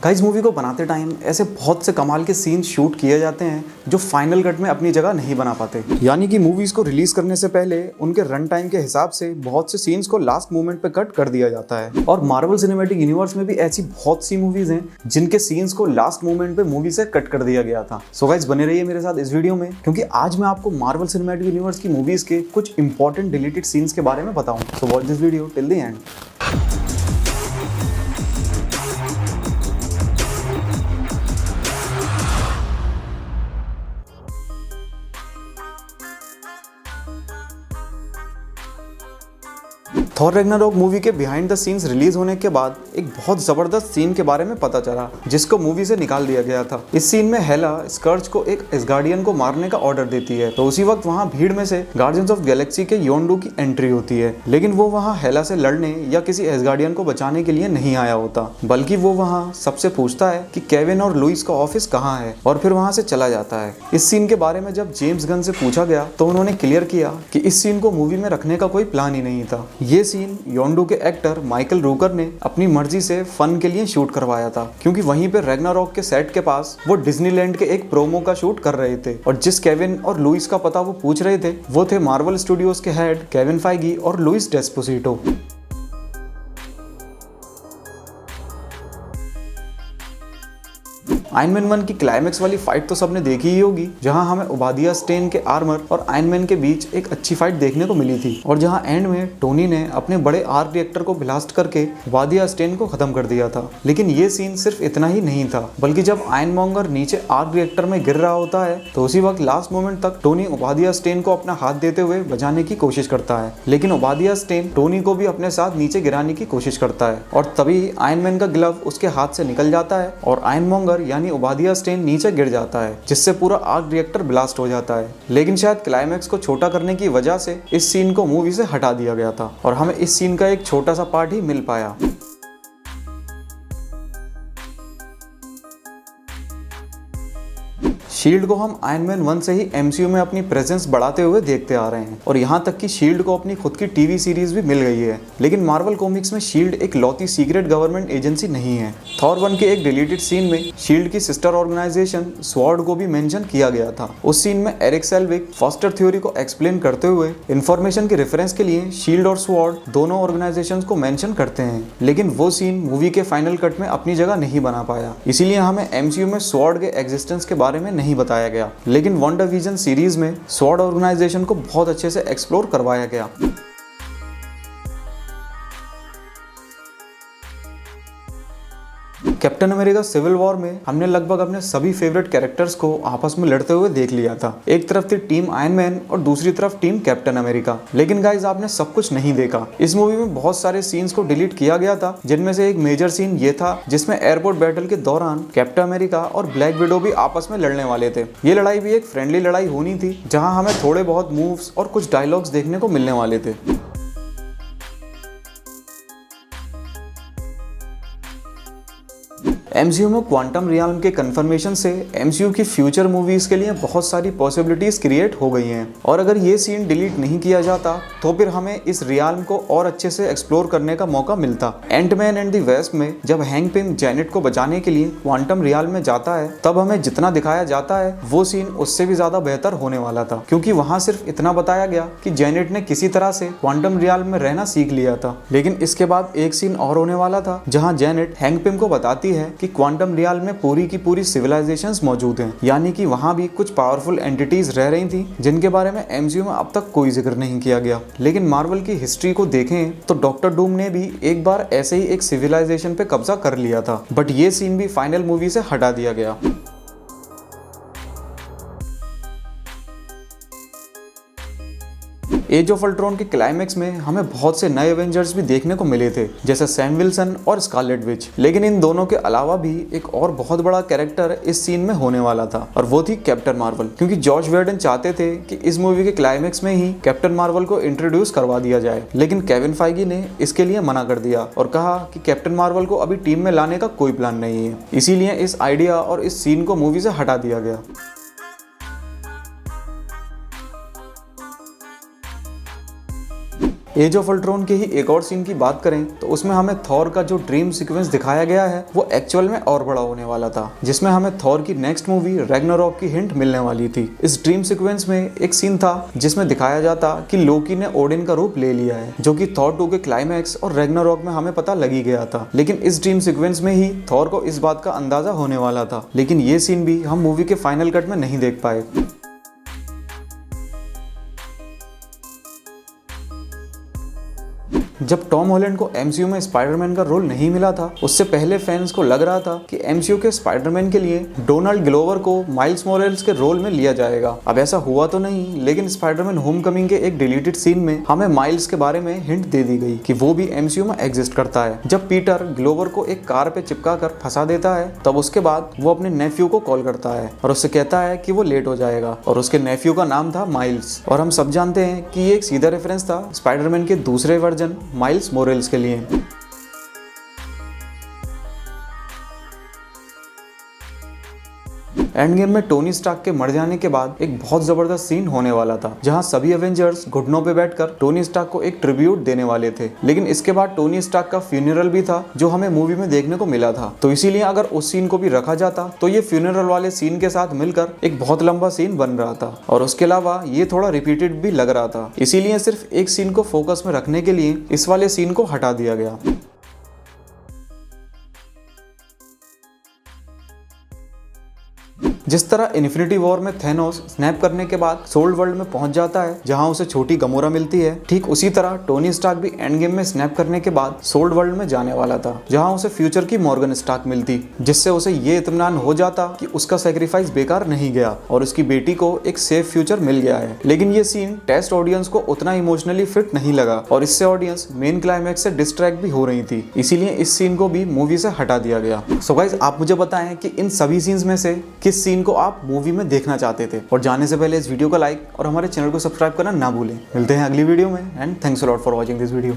Guys movie को बनाते time ऐसे बहुत से कमाल के सीन शूट किए जाते हैं जो फाइनल कट में अपनी जगह नहीं बना पाते। यानी कि मूवीज को रिलीज करने से पहले उनके रन टाइम के हिसाब से बहुत से सीन्स को लास्ट मोमेंट पे कट कर दिया जाता है। और मार्वल सिनेमैटिक यूनिवर्स में भी ऐसी बहुत सी मूवीज हैं जिनके सीन्स को लास्ट मोमेंट पे मूवी से कट कर दिया गया था। सो गाइस बने रहिए मेरे साथ इस वीडियो में, क्योंकि आज मैं आपको मार्वल सिनेमैटिक यूनिवर्स की मूवीज के कुछ इंपॉर्टेंट डिलीटेड सीन्स के बारे में बताऊंगा। So watch this video till the end. Thor Ragnarok movie के बिहाइंड द सीन्स रिलीज होने के बाद एक बहुत जबरदस्त सीन के बारे में पता चला जिसको मूवी से निकाल दिया गया था। इस सीन में हेला स्कर्ज को एक एस्गार्डियन को मारने का ऑर्डर देती है, तो उसी वक्त वहां भीड़ में से गार्डियंस ऑफ गैलेक्सी के योंडू की एंट्री होती है। लेकिन वो वहां हेला से लड़ने या किसी एस्गार्डियन को बचाने के लिए नहीं आया होता, बल्कि वो वहां सबसे पूछता है कि केविन और लुइस का ऑफिस कहाँ है, और फिर वहां से चला जाता है। इस सीन के बारे में जब जेम्स गन से पूछा गया तो उन्होंने क्लियर किया कि इस सीन को मूवी में रखने का कोई प्लान ही नहीं था। ये सीन योंडू के एक्टर माइकल रूकर ने अपनी मर्जी से फन के लिए शूट करवाया था, क्योंकि वहीं पे रैग्नारोक के सेट के पास वो डिज्नीलैंड के एक प्रोमो का शूट कर रहे थे, और जिस केविन और लुइस का पता वो पूछ रहे थे वो थे मार्वल स्टूडियोज के हेड केविन फाइगी और लुइस डेस्पोसिटो। आयरन मैन 1 की क्लाइमेक्स वाली फाइट तो सबने देखी ही होगी, जहां हमें ओबादिया स्टेन के आर्मर और आयरन मैन के बीच एक अच्छी फाइट देखने को मिली थी, और जहां एंड में टोनी ने अपने बड़े आर्क रिएक्टर को ब्लास्ट करके ओबादिया स्टेन को खत्म कर दिया था। लेकिन ये सीन सिर्फ इतना ही नहीं था, बल्कि जब आयरनमॉन्गर नीचे आर्क रिएक्टर में गिर रहा होता है तो उसी वक्त लास्ट मोमेंट तक टोनी ओबादिया स्टेन को अपना हाथ देते हुए बचाने की कोशिश करता है, लेकिन ओबादिया स्टेन टोनी को भी अपने साथ नीचे गिराने की कोशिश करता है, और तभी आयरन मैन का ग्लव उसके हाथ से निकल जाता है और आयरनमॉन्गर यानी ओबादिया स्टेन नीचे गिर जाता है, जिससे पूरा आर्क रिएक्टर ब्लास्ट हो जाता है। लेकिन शायद क्लाइमैक्स को छोटा करने की वजह से इस सीन को मूवी से हटा दिया गया था और हमें इस सीन का एक छोटा सा पार्ट ही मिल पाया। शील्ड को हम आयरन मैन 1 से ही एमसीयू में अपनी प्रेजेंस बढ़ाते हुए देखते आ रहे हैं, और यहाँ तक कि शील्ड को अपनी खुद की टीवी सीरीज भी मिल गई है। लेकिन मार्वल कॉमिक्स में शील्ड एक लौती सीक्रेट गवर्नमेंट एजेंसी नहीं है। थॉर 1 के एक डिलीटेड सीन में शील्ड की सिस्टर ऑर्गेनाइजेशन स्वॉर्ड को भी मेंशन किया गया था। उस सीन में एरिक सेल्विक फॉस्टर थ्योरी को एक्सप्लेन करते हुए इन्फॉर्मेशन के रेफरेंस के लिए शील्ड और स्वॉर्ड दोनों ऑर्गेनाइजेशंस को मेंशन करते हैं, लेकिन वो सीन मूवी के फाइनल कट में अपनी जगह नहीं बना पाया। इसीलिए हमें एमसीयू में स्वॉर्ड के एग्जिस्टेंस के बारे में नहीं बताया गया, लेकिन WandaVision सीरीज में स्वॉर्ड ऑर्गेनाइजेशन को बहुत अच्छे से एक्सप्लोर करवाया गया। कैप्टन अमेरिका सिविल वॉर में हमने लगभग अपने सभी फेवरेट कैरेक्टर्स को आपस में लड़ते हुए देख लिया था। एक तरफ थी टीम आयरन मैन और दूसरी तरफ टीम कैप्टन अमेरिका। लेकिन गाइस आपने सब कुछ नहीं देखा। इस मूवी में बहुत सारे सीन्स को डिलीट किया गया था, जिनमें से एक मेजर सीन ये था जिसमें एयरपोर्ट बैटल के दौरान कैप्टन अमेरिका और ब्लैक विडो भी आपस में लड़ने वाले थे। ये लड़ाई भी एक फ्रेंडली लड़ाई होनी थी, जहाँ हमें थोड़े बहुत मूव्स और कुछ डायलॉग्स देखने को मिलने वाले थे। एमसीयू में क्वांटम रियल्म के कंफर्मेशन से एमसीयू की फ्यूचर मूवीज के लिए बहुत सारी पॉसिबिलिटीज क्रिएट हो गई हैं, और अगर ये सीन डिलीट नहीं किया जाता तो फिर हमें इस रियल्म को और अच्छे से एक्सप्लोर करने का मौका मिलता। एंटमैन एंड द वेस्प में जब हैंक पिम जेनेट को बचाने के लिए क्वांटम रियल्म में जाता है, तब हमें जितना दिखाया जाता है वो सीन उससे भी ज्यादा बेहतर होने वाला था, क्योंकि वहां सिर्फ इतना बताया गया कि जेनेट ने किसी तरह से क्वांटम रियल्म में रहना सीख लिया था। लेकिन इसके बाद एक सीन और होने वाला था जहाँ जेनेट हैंक पिम को बताती है कि क्वांटम रियल्म में पूरी की पूरी सिविलाइजेशंस मौजूद हैं, यानी कि वहां भी कुछ पावरफुल एंटिटीज रह रही थी जिनके बारे में एमसीयू में अब तक कोई जिक्र नहीं किया गया। लेकिन मार्वल की हिस्ट्री को देखें तो डॉक्टर डूम ने भी एक बार ऐसे ही एक सिविलाइजेशन पे कब्जा कर लिया था, बट ये सीन भी फाइनल मूवी से हटा दिया गया। एज ऑफ अल्ट्रॉन के क्लाइमेक्स में हमें बहुत से नए एवेंजर्स भी देखने को मिले थे, जैसे सैम विल्सन और स्कारलेट विच। लेकिन इन दोनों के अलावा भी एक और बहुत बड़ा कैरेक्टर इस सीन में होने वाला था, और वो थी कैप्टन मार्वल, क्योंकि जॉर्ज वेडन चाहते थे कि इस मूवी के क्लाइमेक्स में ही कैप्टन मार्वल को इंट्रोड्यूस करवा दिया जाए। लेकिन केविन फाइगी ने इसके लिए मना कर दिया और कहा कि कैप्टन मार्वल को अभी टीम में लाने का कोई प्लान नहीं है, इसीलिए इस आइडिया और इस सीन को मूवी से हटा दिया गया। एज ऑफ अल्ट्रॉन के ही एक और सीन की बात करें तो उसमें हमें थॉर का जो ड्रीम सीक्वेंस दिखाया गया है वो एक्चुअल में और बड़ा होने वाला था, जिसमें हमें थॉर की नेक्स्ट मूवी रैग्नारॉक की हिंट मिलने वाली थी। इस ड्रीम सीक्वेंस में एक सीन था जिसमें दिखाया जाता कि लोकी ने ओडिन का रूप ले लिया है, जो कि थॉर 2 के क्लाइमैक्स और रैग्नारॉक में हमें पता लगी गया था। लेकिन इस ड्रीम सीक्वेंस में ही थॉर को इस बात का अंदाजा होने वाला था, लेकिन ये सीन भी हम मूवी के फाइनल कट में नहीं देख पाए। जब टॉम हॉलैंड को एमसीयू में स्पाइडरमैन का रोल नहीं मिला था, उससे पहले फैंस को लग रहा था कि एमसीयू के स्पाइडरमैन के लिए डोनाल्ड ग्लोवर को माइल्स मोरेल्स के रोल में लिया जाएगा। अब ऐसा हुआ तो नहीं, लेकिन स्पाइडरमैन होमकमिंग के एक डिलीटेड सीन में हमें माइल्स के बारे में हिंट दे दी गई कि वो भी एमसीयू में एग्जिस्ट करता है। जब पीटर ग्लोवर को एक कार पे चिपका कर फंसा देता है, तब उसके बाद वो अपने नेफ्यू को कॉल करता है और उससे कहता है कि वो लेट हो जाएगा, और उसके नेफ्यू का नाम था माइल्स। और हम सब जानते हैं कि ये एक सीधा रेफरेंस था स्पाइडरमैन के दूसरे वर्जन माइल्स मोरेल्स के लिए। एंड गेम में टोनी स्टार्क के मर जाने के बाद एक बहुत जबरदस्त सीन होने वाला था, जहां सभी एवेंजर्स घुटनों पे बैठकर टोनी स्टार्क को एक ट्रिब्यूट देने वाले थे। लेकिन इसके बाद टोनी स्टार्क का फ्यूनरल भी था, जो हमें मूवी में देखने को मिला था। तो इसीलिए अगर उस सीन को भी रखा जाता तो ये फ्यूनरल वाले सीन के साथ मिलकर एक बहुत लंबा सीन बन रहा था, और उसके अलावा ये थोड़ा रिपीटेड भी लग रहा था। इसीलिए सिर्फ एक सीन को फोकस में रखने के लिए इस वाले सीन को हटा दिया गया। जिस तरह इन्फिनिटी वॉर में थेनोस स्नैप करने के बाद सोल्ड वर्ल्ड में पहुंच जाता है, जहां उसे छोटी गमोरा मिलती है, ठीक उसी तरह टोनी स्टार्क भी एंड गेम में स्नैप करने के बाद सोल्ड वर्ल्ड में जाने वाला था, जहां उसे फ्यूचर की मॉर्गन स्टार्क मिलती, जिससे उसे ये इत्मीनान हो जाता कि उसका सेक्रीफाइस बेकार नहीं गया और उसकी बेटी को एक सेफ फ्यूचर मिल गया है। लेकिन ये सीन टेस्ट ऑडियंस को उतना इमोशनली फिट नहीं लगा, और इससे ऑडियंस मेन क्लाइमैक्स से डिस्ट्रैक्ट भी हो रही थी। इसीलिए इस सीन को भी मूवी से हटा दिया गया। सो गाइस, आप मुझे बताएं कि इन सभी सीन्स में से किस सीन को आप मूवी में देखना चाहते थे, और जाने से पहले इस वीडियो को लाइक और हमारे चैनल को सब्सक्राइब करना ना भूलें। मिलते हैं अगली वीडियो में, and thanks a lot for watching this video.